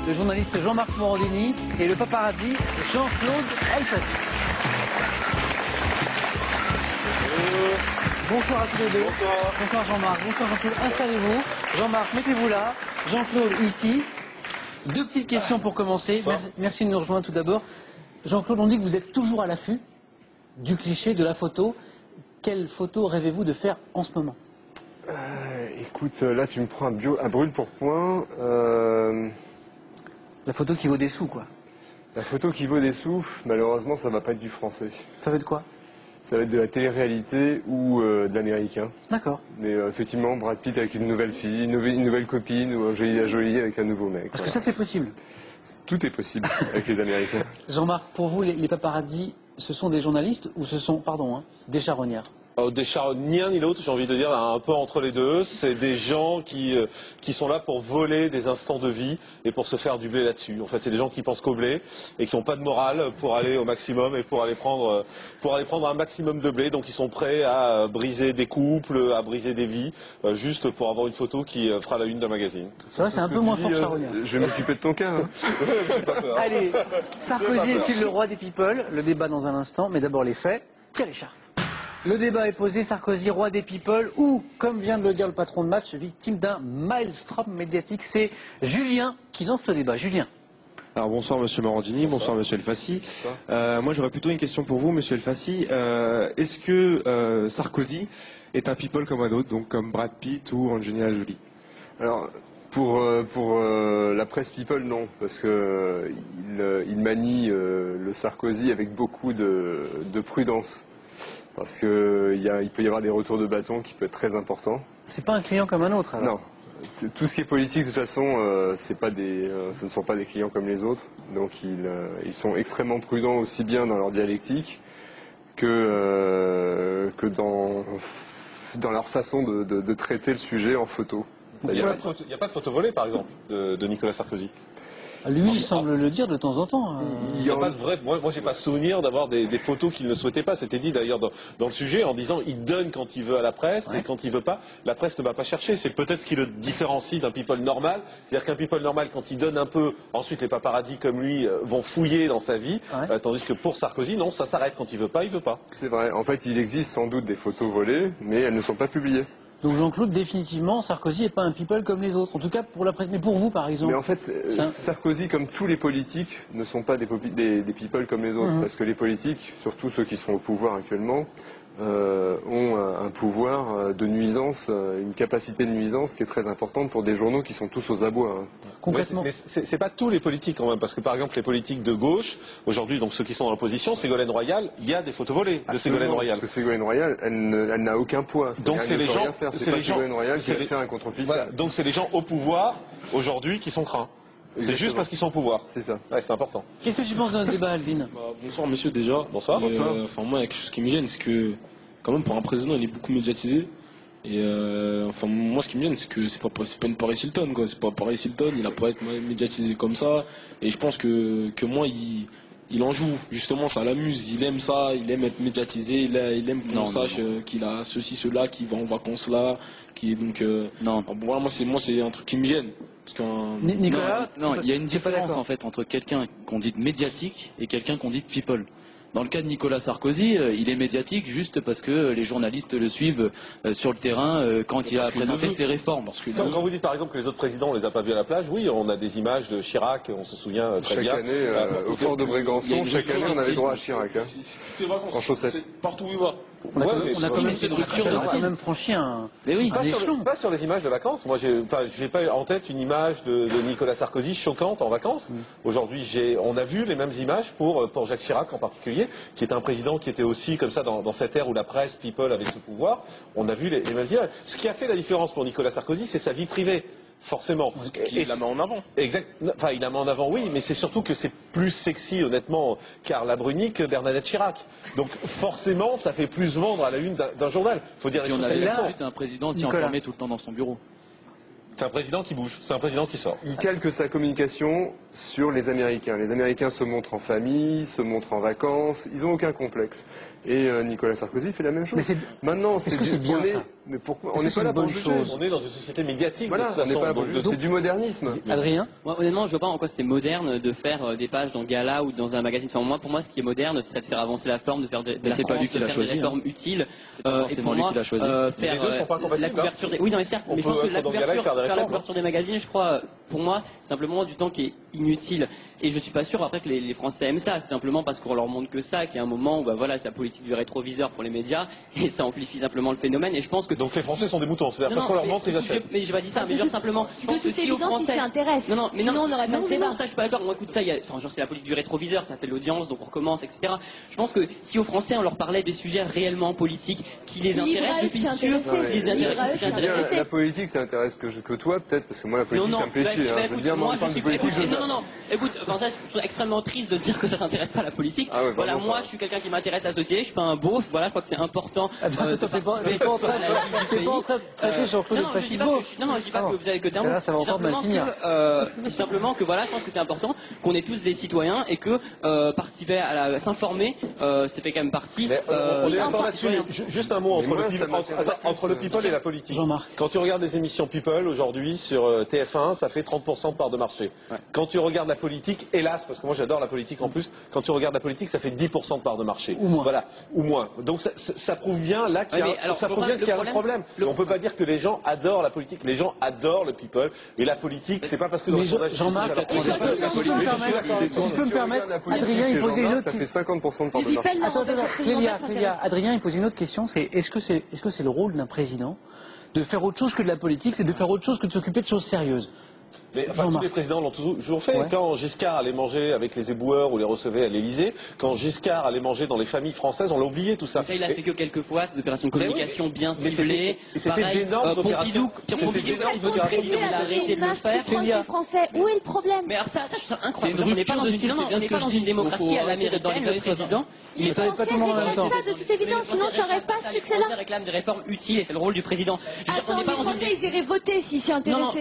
le journaliste Jean-Marc Morandini et le paparazzi Jean-Claude Elfassi. Bonsoir à tous les deux. Bonsoir. Bonsoir Jean-Marc, bonsoir Jean-Claude. Installez-vous. Jean-Marc, mettez-vous là. Jean-Claude ici. Deux petites questions pour commencer. Merci de nous rejoindre tout d'abord. Jean-Claude, on dit que vous êtes toujours à l'affût du cliché de la photo. Quelle photo rêvez-vous de faire en ce moment? Écoute, là tu me prends un brûle pour point. La photo qui vaut des sous, quoi. La photo qui vaut des sous, malheureusement ça va pas être du français. Ça va être quoi? Ça va être de la télé-réalité ou de l'américain. D'accord. Mais effectivement, Brad Pitt avec une nouvelle fille, une nouvelle copine, ou Angelina Jolie avec un nouveau mec. Est-ce que ça c'est possible? Tout est possible avec les Américains. Jean-Marc, pour vous, les paparazzis, ce sont des journalistes ou ce sont, pardon, des charognards? Ni un ni l'autre, j'ai envie de dire, un peu entre les deux. C'est des gens qui sont là pour voler des instants de vie et pour se faire du blé là-dessus. En fait, c'est des gens qui pensent qu'au blé et qui n'ont pas de morale pour aller au maximum et pour aller prendre un maximum de blé. Donc ils sont prêts à briser des couples, à briser des vies, juste pour avoir une photo qui fera la une d'un magazine. C'est vrai, c'est un peu moins fort charognard. Je vais m'occuper de ton cas. Hein. J'ai pas peur. Allez, Sarkozy est-il le roi des people? Le débat dans un instant, mais d'abord les faits. Thierry Scharf. Le débat est posé, Sarkozy, roi des people, ou, comme vient de le dire le patron de match, victime d'un maelstrom médiatique. C'est Julien qui lance le débat. Julien. Alors bonsoir Monsieur Morandini, bonsoir Monsieur Elfassi. Moi j'aurais plutôt une question pour vous Monsieur Elfassi. Est-ce que Sarkozy est un people comme un autre, donc comme Brad Pitt ou Angelina Jolie? Alors, pour la presse people, non, parce que il manie le Sarkozy avec beaucoup de prudence. Parce qu'il peut y avoir des retours de bâton qui peuvent être très importants. C'est pas un client comme un autre, alors? Non. Tout ce qui est politique, de toute façon, ce ne sont pas des clients comme les autres. Donc ils sont extrêmement prudents aussi bien dans leur dialectique que dans leur façon de traiter le sujet en photo. Il n'y a pas de photo volée, par exemple, de Nicolas Sarkozy. Lui, il semble le dire de temps en temps. Il n'y a pas de vrai. Moi, j'ai pas souvenir d'avoir des photos qu'il ne souhaitait pas. C'était dit d'ailleurs dans le sujet en disant il donne quand il veut à la presse et quand il veut pas, la presse ne va pas chercher. C'est peut-être ce qui le différencie d'un people normal. C'est-à-dire qu'un people normal, quand il donne un peu, ensuite les paparazzis comme lui vont fouiller dans sa vie, tandis que pour Sarkozy, non, ça s'arrête quand il veut pas, il veut pas. C'est vrai. En fait, il existe sans doute des photos volées, mais elles ne sont pas publiées. Donc Jean-Claude, définitivement, Sarkozy n'est pas un people comme les autres. En tout cas, pour la presse. Mais pour vous, par exemple. Mais en fait, Sarkozy, comme tous les politiques, ne sont pas des people comme les autres. Parce que les politiques, surtout ceux qui sont au pouvoir actuellement, ont un pouvoir de nuisance, une capacité de nuisance qui est très importante pour des journaux qui sont tous aux abois. Hein. Concrètement. Mais c'est pas tous les politiques quand même, parce que par exemple les politiques de gauche, aujourd'hui donc ceux qui sont dans l'opposition, Ségolène Royal, il y a des photos volées de Ségolène Royal. Parce que Ségolène Royal, elle n'a aucun poids. Donc c'est les gens, c'est pas Ségolène Royal qui va faire un contrôle fiscal. Voilà, donc c'est les gens au pouvoir aujourd'hui qui sont craints. C'est juste parce qu'ils sont au pouvoir. C'est ça. Ouais, c'est important. Qu'est-ce que tu penses de notre débat, Alvin? Bonsoir monsieur déjà. Bonsoir. Moi il y a quelque chose qui me gêne, c'est que quand même pour un président il est beaucoup médiatisé. Et moi ce qui me gêne c'est que c'est pas une Paris Hilton quoi. C'est pas Paris Hilton, il a pas à être médiatisé comme ça. Et je pense que moi il en joue, justement, ça l'amuse, il aime ça, il aime être médiatisé, il aime qu'on sache qu'il a ceci, cela, qu'il va en vacances là, qui est donc... Voilà, moi c'est un truc qui me gêne. Nicolas, non, il y a une différence en fait entre quelqu'un qu'on dit médiatique et quelqu'un qu'on dit people. Dans le cas de Nicolas Sarkozy, il est médiatique juste parce que les journalistes le suivent sur le terrain quand il a présenté ses réformes. Quand vous dites par exemple que les autres présidents on les a pas vus à la plage, oui, on a des images de Chirac, on se souvient très bien. Chaque année, au fort de Brégançon, chaque année on avait droit à Chirac. Hein. En chaussettes. Partout où il va. On a quand même cette rupture de style. Même franchi un échelon. Pas sur les images de vacances. Moi, j'ai pas en tête une image de Nicolas Sarkozy choquante en vacances. Aujourd'hui, on a vu les mêmes images pour Jacques Chirac en particulier, qui est un président qui était aussi comme ça dans cette ère où la presse, people avait ce pouvoir. On a vu les mêmes images. Ce qui a fait la différence pour Nicolas Sarkozy, c'est sa vie privée. Forcément. Il la met en avant. Exact. Enfin, il la met en avant, oui, mais c'est surtout que c'est plus sexy, honnêtement, Carla Bruni que Bernadette Chirac. Donc, forcément, ça fait plus vendre à la une d'un journal. Faut dire les choses. On a l'habitude d'un président s'y enfermer tout le temps dans son bureau. C'est un président qui bouge, c'est un président qui sort. Il calque sa communication sur les Américains. Les Américains se montrent en famille, se montrent en vacances, ils n'ont aucun complexe. Et Nicolas Sarkozy fait la même chose. Mais maintenant, est-ce que c'est bien ça? Mais pourquoi Est-ce on que n'est c'est pas là une pour bonne juger. chose? On est dans une société médiatique. Voilà, de toute on n'est façon, pas là pour juger. C'est du modernisme. Adrien? Moi, honnêtement, je vois pas en quoi c'est moderne de faire des pages dans Gala ou dans un magazine. Enfin, pour moi, ce qui est moderne, c'est de faire avancer la forme, de faire de Mais la c'est pas France, lui qui de l'a faire choisi, des réformes utiles. C'est pas forcément et pour lui moi, qui l'a choisi. faire Les deux sont pas incompatibles, la couverture des... Oui, non, mais certes, On mais je pense peut que être la dans Gala et faire des la réformes. couverture des magazines, je crois, pour moi, c'est simplement du temps qui est inutile. Et je suis pas sûr après que les Français aiment ça. C'est simplement parce qu'on leur montre que ça, qu'il y a un moment où, bah voilà, c'est la politique du rétroviseur pour les médias et ça amplifie simplement le phénomène. Et je pense que Donc les Français sont des moutons, c'est-à-dire parce qu'on leur montre, ils achètent. mais j'ai pas dit ça, mais je veux dire simplement. Je De pense que toute si aux évidence, ils Français. s'y intéressent. Non, mais Sinon, on n'aurait pas de débat. non, ça, je suis pas d'accord. Moi, écoute, ça, enfin, genre, c'est la politique du rétroviseur, ça fait l'audience, donc on recommence, etc. Je pense que si aux Français, on leur parlait des sujets réellement politiques qui les Libre à intéressent, eux je de suis s'y sûr intéresser. qu'ils les Libre à eux intéressent. de s'y intéressés. La politique, ça intéresse que toi, peut-être, parce que moi, la politique, ça me fait chier. Je veux dire, moi, en termes de politique, non. Écoute, enfin, ça, je trouve extrêmement triste de dire que ça t'intéresse pas la politique. Ah ouais, voilà, vraiment moi, pas. je suis quelqu'un qui m'intéresse à la société, je suis pas un beauf, voilà, je crois que c'est important. Attends, t'es pas en train de traiter Jean-Claude Non, je dis pas que je dis pas que vous avez que terme. Ça va encore mal finir. Simplement que voilà, je pense que c'est important qu'on est tous des citoyens et que participer à s'informer, c'est fait quand même partie. On est Oui, d'accord enfin, là-dessus. citoyen. Juste un mot entre moi, le ça people, m'intéresse entre le people et la politique. Jean-Marc. Quand tu regardes des émissions people aujourd'hui sur TF1, ça fait 30% de part de marché. Quand tu regardes la politique, hélas, parce que moi j'adore la politique en plus, quand tu regardes la politique, ça fait 10% de part de marché. Ou moins. Voilà, ou moins. Donc ça prouve bien là qu'il y a, Ouais, mais alors, ça le prouve bien qu'il y a un problème, problème. On peut pas dire que les gens adorent la politique. Les gens adorent le people. Et la politique, c'est pas parce que dans Mais le sondage... Jean-Marc, c'est si je peux me permettre, Adrien, il posait une autre Ça fait 50% de part de Mais marché. Pipel Attends, n'empêche absolument pas de Clélia, s'intéresser. Adrien, il pose une autre question, c'est est-ce que c'est le rôle d'un président de faire autre chose que de la politique, c'est de faire autre chose que de s'occuper de choses sérieuses? Mais enfin, tous Jean-Marc. les présidents l'ont toujours fait. Ouais. Quand Giscard allait manger avec les éboueurs ou les recevait à l'Élysée, quand Giscard allait manger dans les familles françaises, on l'a oublié tout ça. Ça, il a fait que quelques fois, des opérations de communication bien mais ciblées. c'était Pareil, d'énormes opérations. Pompidou, C'était d'énormes il veut devenir président, il a arrêté de le faire. Les Français, où est le problème? Mais alors ça, je trouve ça C'est incroyable. une On n'est pas rupture dans de une, style, non, c'est on bien n'est ce pas que dans je une dis. démocratie Faut à arrêter dans les l'américaine, le années 60. président. Les Attendez, pas Français tout le monde en même temps. réclament ça de toute évidence, sinon ça n'aurait pas ce Les succès-là. Français réclament des réformes utiles et c'est le rôle du président. Je veux dire, on Attends, n'est les pas dans une Français, ils iraient voter s'ils s'y intéressaient.